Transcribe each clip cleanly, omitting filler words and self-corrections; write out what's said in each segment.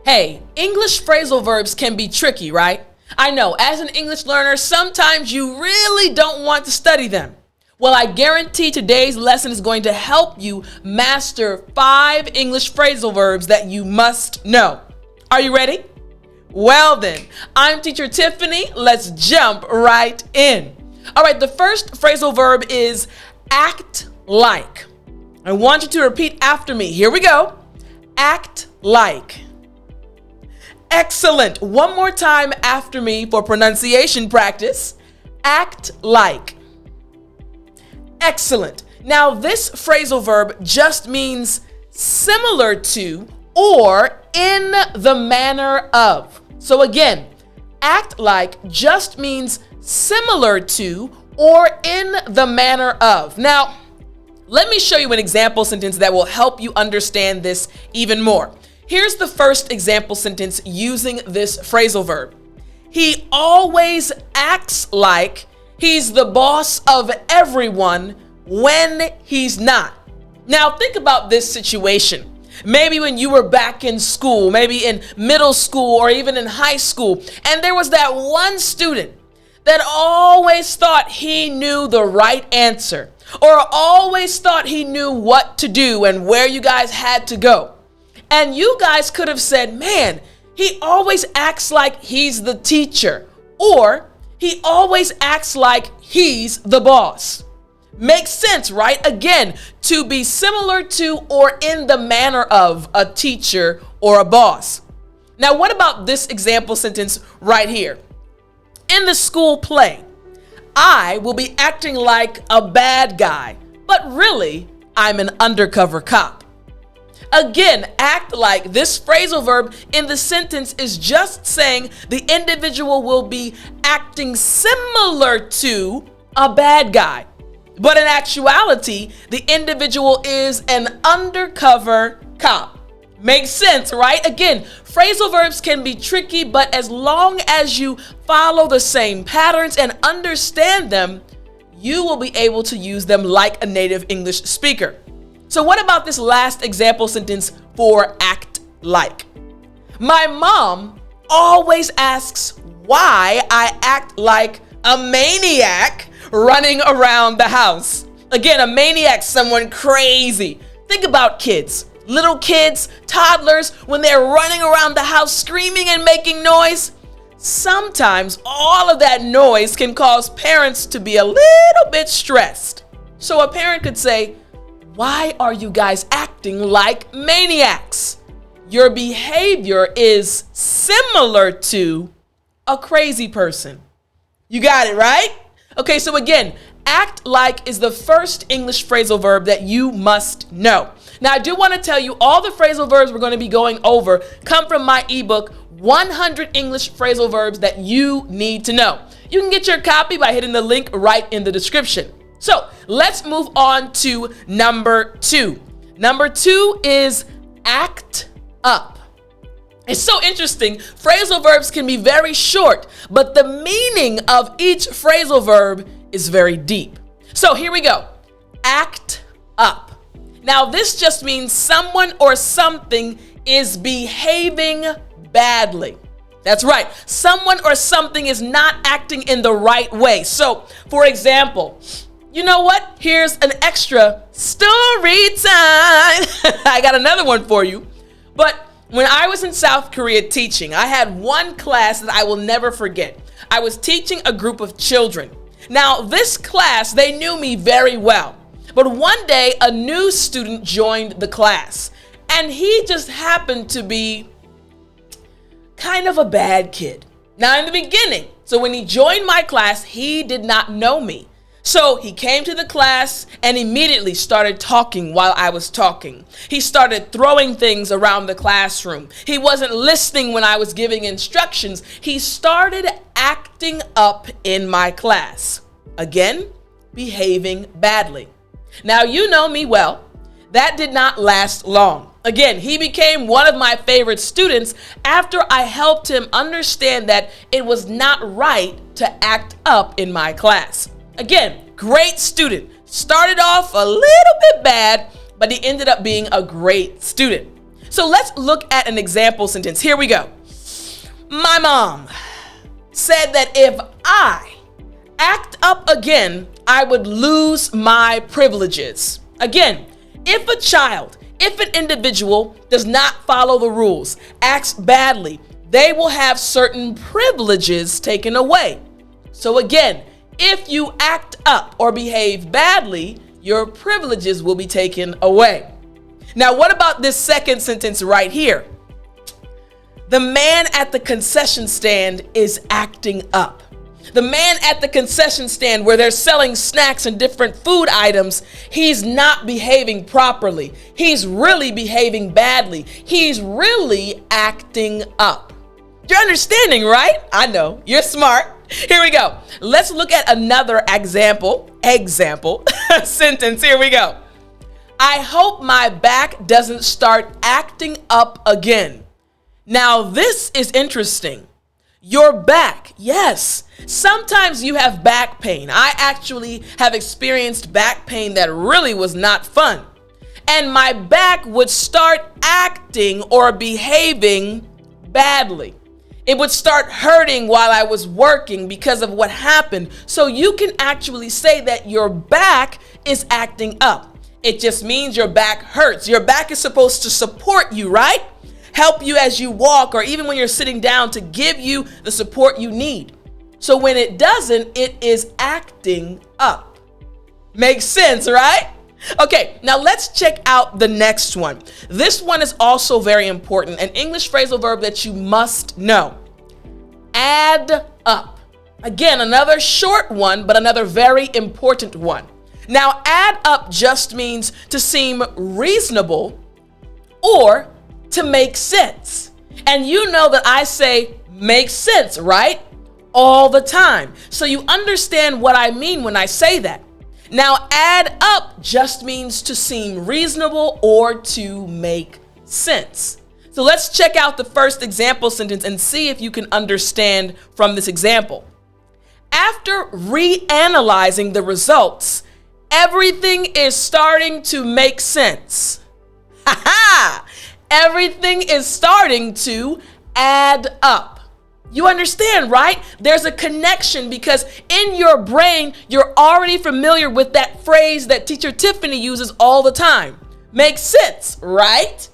Hey, English phrasal verbs can be tricky, right? I know, as an English learner, sometimes you really don't want to study them. Well, I guarantee today's lesson is going to help you master 5 English phrasal verbs that you must know. Are you ready? Well then, I'm teacher Tiffany. Let's jump right in. All right, the first phrasal verb is act like. I want you to repeat after me. Here we go. Act like. Excellent. One more time after me for pronunciation practice. Act like. Excellent. Now, this phrasal verb just means similar to or in the manner of. So again, act like just means similar to or in the manner of. Now, let me show you an example sentence that will help you understand this even more. Here's the first example sentence using this phrasal verb. He always acts like he's the boss of everyone when he's not. Now think about this situation. Maybe when you were back in school, maybe in middle school or even in high school, and there was that one student that always thought he knew the right answer or always thought he knew what to do and where you guys had to go. And you guys could have said, man, he always acts like he's the teacher, or he always acts like he's the boss. Makes sense, right? Again, to be similar to or in the manner of a teacher or a boss. Now, what about this example sentence right here? In the school play, I will be acting like a bad guy, but really, I'm an undercover cop. Again, act like. This phrasal verb in the sentence is just saying the individual will be acting similar to a bad guy. But in actuality, the individual is an undercover cop. Makes sense, right? Again, phrasal verbs can be tricky, but as long as you follow the same patterns and understand them, you will be able to use them like a native English speaker. So what about this last example sentence for act like? My mom always asks why I act like a maniac running around the house. Again, a maniac, someone crazy. Think about kids, little kids, toddlers, when they're running around the house screaming and making noise. Sometimes all of that noise can cause parents to be a little bit stressed. So a parent could say, why are you guys acting like maniacs? Your behavior is similar to a crazy person. You got it, right? Okay, so again, act like is the first English phrasal verb that you must know. Now, I do want to tell you all the phrasal verbs we're going to be going over come from my ebook, 100 English Phrasal Verbs That You Need to Know. You can get your copy by hitting the link right in the description. So let's move on to number 2. Number 2 is act up. It's so interesting. Phrasal verbs can be very short, but the meaning of each phrasal verb is very deep. So here we go. Act up. Now this just means someone or something is behaving badly. That's right. Someone or something is not acting in the right way. So, for example, you know what? Here's an extra story time. I got another one for you. But when I was in South Korea teaching, I had one class that I will never forget. I was teaching a group of children. Now, this class, they knew me very well. But one day, a new student joined the class. And he just happened to be kind of a bad kid. Now, in the beginning, so when he joined my class, he did not know me. So he came to the class and immediately started talking while I was talking. He started throwing things around the classroom. He wasn't listening when I was giving instructions. He started acting up in my class. Again, behaving badly. Now, you know me well. That did not last long. Again, he became one of my favorite students after I helped him understand that it was not right to act up in my class. Again, great student. Started off a little bit bad, but he ended up being a great student. So let's look at an example sentence. Here we go. My mom said that if I act up again, I would lose my privileges. Again, if an individual does not follow the rules, acts badly, they will have certain privileges taken away. So again, if you act up or behave badly, your privileges will be taken away. Now, what about this second sentence right here? The man at the concession stand is acting up. The man at the concession stand where they're selling snacks and different food items, he's not behaving properly. He's really behaving badly. He's really acting up. You're understanding, right? I know, you're smart. Here we go. Let's look at another example sentence. Here we go. I hope my back doesn't start acting up again. Now, this is interesting. Your back, yes. Sometimes you have back pain. I actually have experienced back pain that really was not fun. And my back would start acting or behaving badly. It would start hurting while I was working because of what happened. So you can actually say that your back is acting up. It just means your back hurts. Your back is supposed to support you, right? Help you as you walk, or even when you're sitting down, to give you the support you need. So when it doesn't, it is acting up. Makes sense, right? Okay, now let's check out the next one. This one is also very important, an English phrasal verb that you must know. Add up. Again, another short one, but another very important one. Now, add up just means to seem reasonable or to make sense. And you know that I say make sense, right? All the time. So you understand what I mean when I say that. Now, add up just means to seem reasonable or to make sense. So let's check out the first example sentence and see if you can understand from this example. After reanalyzing the results, everything is starting to make sense. Ha ha! Everything is starting to add up. You understand, right? There's a connection because in your brain, you're already familiar with that phrase that teacher Tiffani uses all the time. Makes sense, right?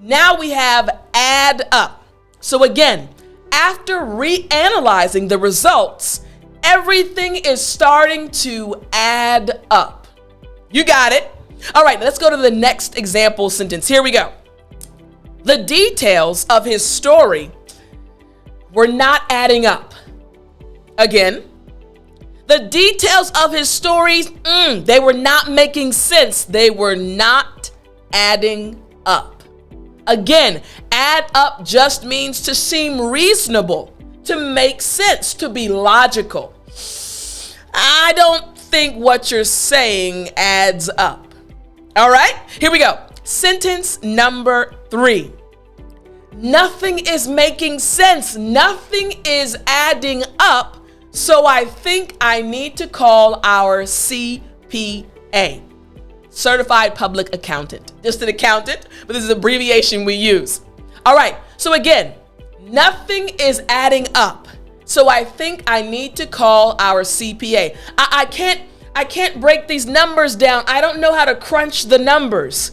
Now we have add up. So again, after reanalyzing the results, everything is starting to add up. You got it. All right, let's go to the next example sentence. Here we go. The details of his story were not adding up. Again, the details of his stories, they were not making sense. They were not adding up. Again, add up just means to seem reasonable, to make sense, to be logical. I don't think what you're saying adds up. All right, here we go. Sentence number 3. Nothing is making sense. Nothing is adding up. So I think I need to call our CPA, Certified Public Accountant. Just an accountant, but this is an abbreviation we use. All right. So again, nothing is adding up. So I think I need to call our CPA. I can't break these numbers down. I don't know how to crunch the numbers.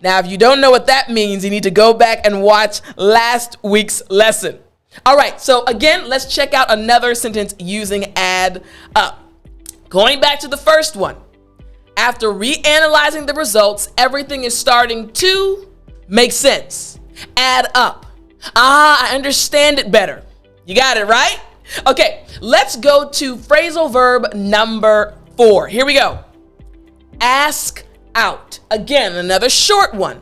Now, if you don't know what that means, you need to go back and watch last week's lesson. All right, so again, let's check out another sentence using add up. Going back to the first one. After reanalyzing the results, everything is starting to make sense. Add up. I understand it better. You got it, right? Okay, let's go to phrasal verb number 4. Here we go. Ask out. Again, another short one.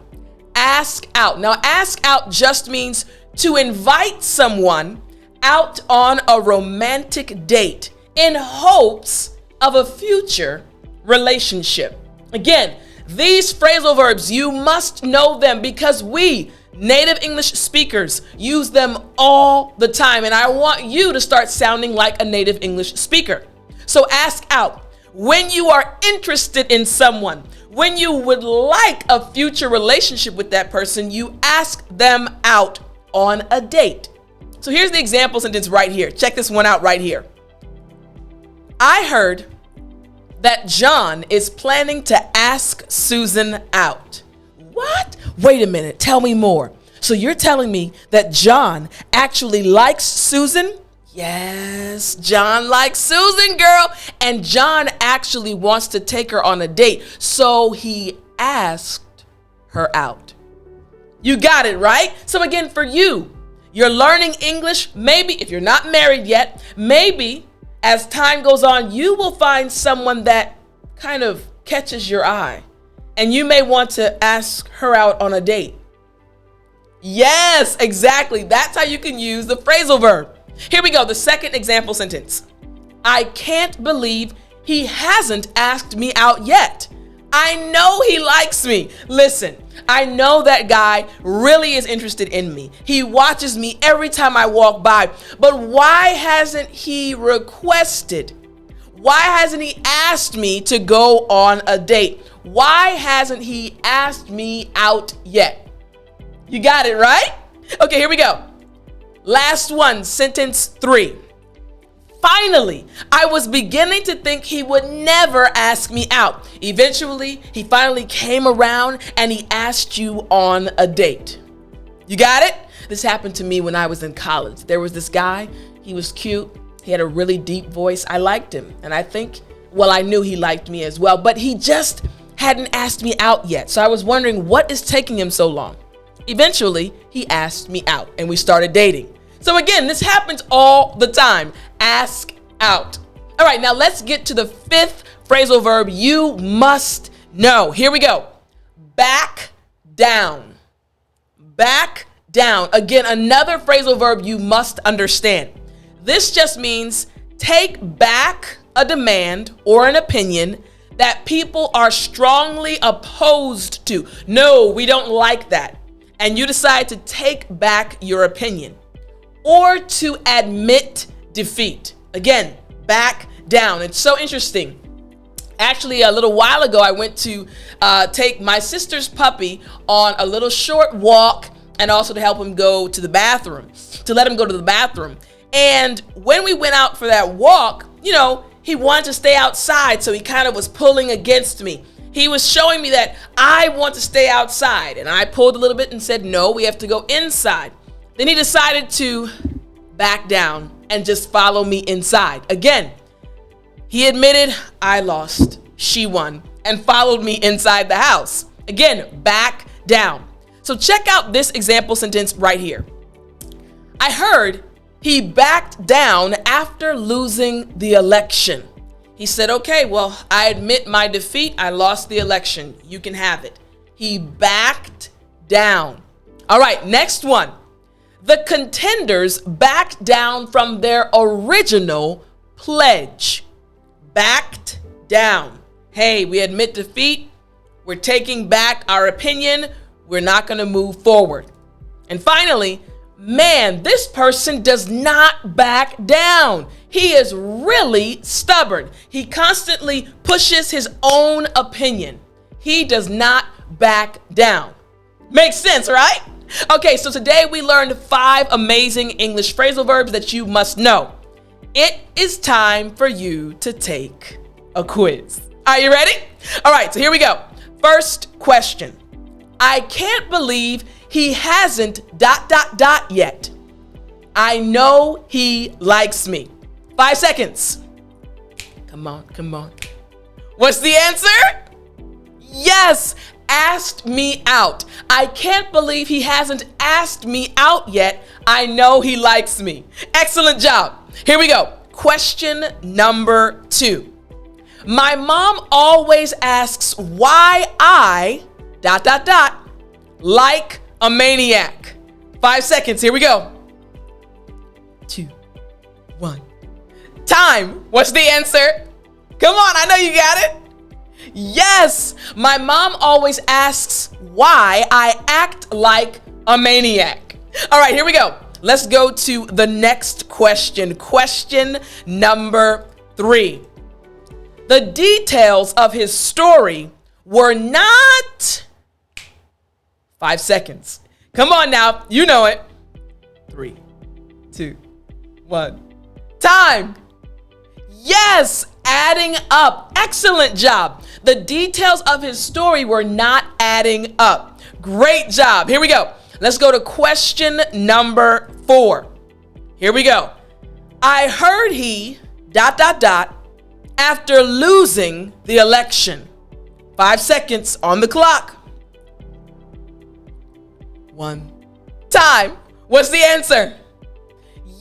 Ask out. Now, ask out just means to invite someone out on a romantic date in hopes of a future relationship. Again, these phrasal verbs, you must know them because we, native English speakers, use them all the time. And I want you to start sounding like a native English speaker. So ask out. When you are interested in someone, When you would like a future relationship with that person, you ask them out on a date. So here's the example sentence right here. Check this one out right here. I heard that John is planning to ask Susan out. What? Wait a minute. Tell me more. So you're telling me that John actually likes Susan? Yes, John likes Susan, girl. And John actually wants to take her on a date. So he asked her out. You got it, right? So again, for you, you're learning English. Maybe if you're not married yet, maybe as time goes on, you will find someone that kind of catches your eye. And you may want to ask her out on a date. Yes, exactly. That's how you can use the phrasal verb. Here we go. The second example sentence. I can't believe he hasn't asked me out yet. I know he likes me. Listen, I know that guy really is interested in me. He watches me every time I walk by. But why hasn't he requested? Why hasn't he asked me to go on a date? Why hasn't he asked me out yet? You got it, right? Okay, here we go. Last one, sentence 3. Finally, I was beginning to think he would never ask me out. Eventually, he finally came around and he asked you on a date. You got it? This happened to me when I was in college. There was this guy. He was cute. He had a really deep voice. I liked him. And I knew he liked me as well. But he just hadn't asked me out yet. So I was wondering, what is taking him so long? Eventually, he asked me out and we started dating. So again, this happens all the time. Ask out. All right, now let's get to the 5th phrasal verb you must know. Here we go. Back down. Back down. Again, another phrasal verb you must understand. This just means take back a demand or an opinion that people are strongly opposed to. No, we don't like that. And you decide to take back your opinion or to admit defeat. Again, back down. It's so interesting. Actually, a little while ago, I went to take my sister's puppy on a little short walk and also to help him go to the bathroom, to let him go to the bathroom. And when we went out for that walk, he wanted to stay outside, so he kind of was pulling against me. He was showing me that I want to stay outside, and I pulled a little bit and said, no, we have to go inside. Then he decided to back down and just follow me inside. Again, he admitted I lost, she won, and followed me inside the house. Again, back down. So check out this example sentence right here. I heard he backed down after losing the election. He said, okay, well, I admit my defeat. I lost the election. You can have it. He backed down. All right, next one. The contenders backed down from their original pledge. Backed down. Hey, we admit defeat. We're taking back our opinion. We're not going to move forward. And finally, man, this person does not back down. He is really stubborn. He constantly pushes his own opinion. He does not back down. Makes sense, right? Okay, so today we learned 5 amazing English phrasal verbs that you must know. It is time for you to take a quiz. Are you ready? All right, so here we go. First question. I can't believe he hasn't ... yet. I know he likes me. 5 seconds. Come on. What's the answer? Yes, asked me out. I can't believe he hasn't asked me out yet. I know he likes me. Excellent job. Here we go. Question number 2. My mom always asks why I ... like a maniac. 5 seconds. Here we go. 2, 1. Time. What's the answer? Come on, I know you got it. Yes, my mom always asks why I act like a maniac. All right, here we go. Let's go to the next question. Question number 3. The details of his story were not, 5 seconds. Come on now, you know it. 3, 2, 1. Time. Yes, adding up. Excellent job. The details of his story were not adding up. Great job. Here we go. Let's go to question number 4. Here we go. I heard he, ... after losing the election. 5 seconds on the clock. 1. Time. What's the answer?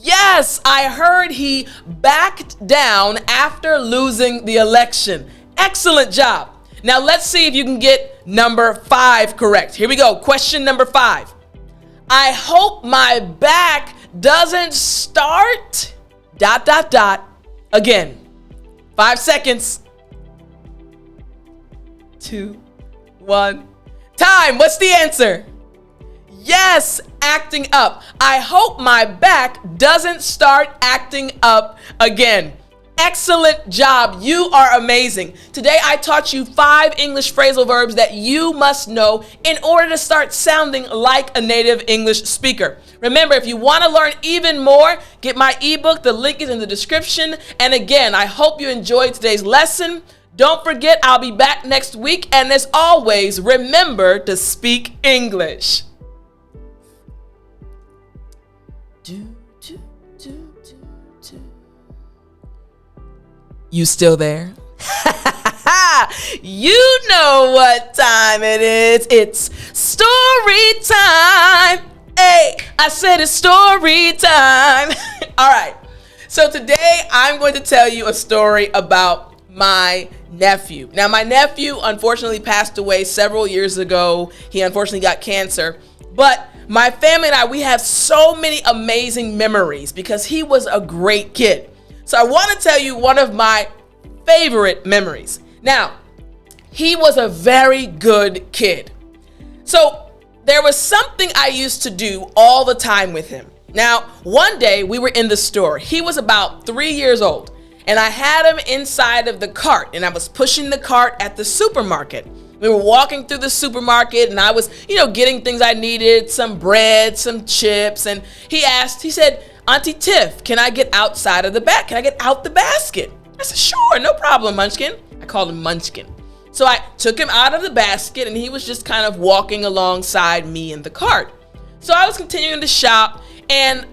Yes, I heard he backed down after losing the election. Excellent job. Now let's see if you can get number 5 correct. Here we go. Question number 5. I hope my back doesn't start ... Again. 5 seconds. 2, 1. Time. What's the answer? Yes, acting up. I hope my back doesn't start acting up again. Excellent job. You are amazing. Today I taught you 5 English phrasal verbs that you must know in order to start sounding like a native English speaker. Remember, if you want to learn even more, get my ebook. The link is in the description. And again, I hope you enjoyed today's lesson. Don't forget, I'll be back next week. And as always, remember to speak English. You still there? You know what time it is. It's story time. Hey, I said it's story time. All right. So today I'm going to tell you a story about my nephew. Now, my nephew unfortunately passed away several years ago. He unfortunately got cancer. But my family and I, we have so many amazing memories because he was a great kid. So I want to tell you one of my favorite memories. Now, he was a very good kid. So there was something I used to do all the time with him. Now, one day we were in the store. He was about 3 years old, and I had him inside of the cart, and I was pushing the cart at the supermarket. We were walking through the supermarket, and I was, getting things I needed, some bread, some chips, and he said, Auntie Tiff, can I get outside of the back? Can I get out the basket? I said, sure, no problem, Munchkin. I called him Munchkin. So I took him out of the basket, and he was just kind of walking alongside me in the cart. So I was continuing to shop, and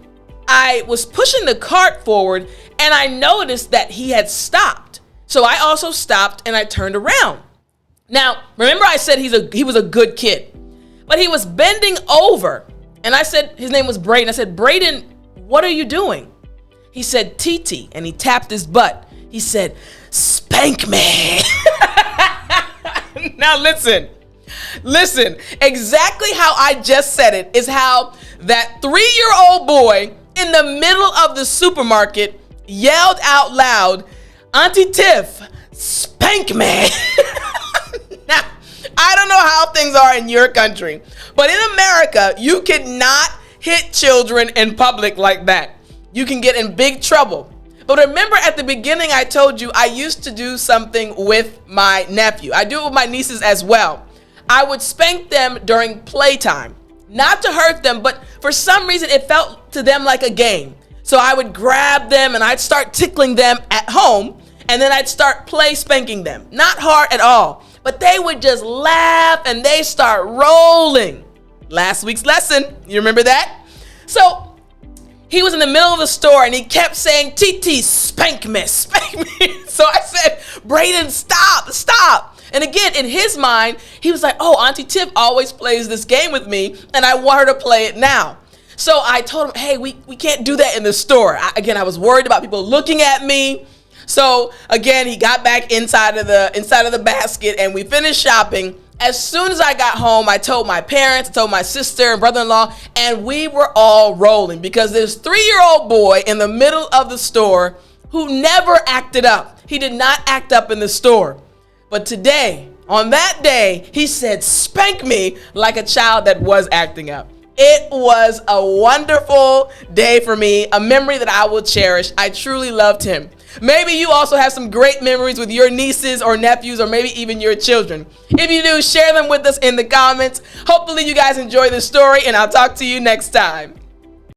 I was pushing the cart forward, and I noticed that he had stopped. So I also stopped, and I turned around. Now, remember I said he was a good kid, but he was bending over, and I said, his name was Brayden. I said, Brayden, what are you doing? He said, Titi, and he tapped his butt. He said, spank me. Now listen, exactly how I just said it is how that 3-year-old boy in the middle of the supermarket yelled out loud, Auntie Tiff, spank me. Now, I don't know how things are in your country, but in America, you cannot hit children in public like that. You can get in big trouble. But remember at the beginning, I told you I used to do something with my nephew. I do it with my nieces as well. I would spank them during playtime, not to hurt them, but for some reason it felt to them like a game. So I would grab them and I'd start tickling them at home, and then I'd start play spanking them. Not hard at all, but they would just laugh and they start rolling. Last week's lesson, you remember that? So he was in the middle of the store and he kept saying, TT, spank me, spank me. So I said, Brayden, stop. And again, in his mind, he was like, oh, Auntie Tiff always plays this game with me and I want her to play it now. So I told him, hey, we can't do that in the store. I was worried about people looking at me. So again, he got back inside of the basket and we finished shopping. As soon as I got home, I told my parents, I told my sister and brother-in-law, and we were all rolling because this 3-year-old boy in the middle of the store who never acted up. He did not act up in the store. But today, on that day, he said, spank me like a child that was acting up. It was a wonderful day for me, a memory that I will cherish. I truly loved him. Maybe you also have some great memories with your nieces or nephews, or maybe even your children. If you do, share them with us in the comments. Hopefully you guys enjoy the story, and I'll talk to you next time.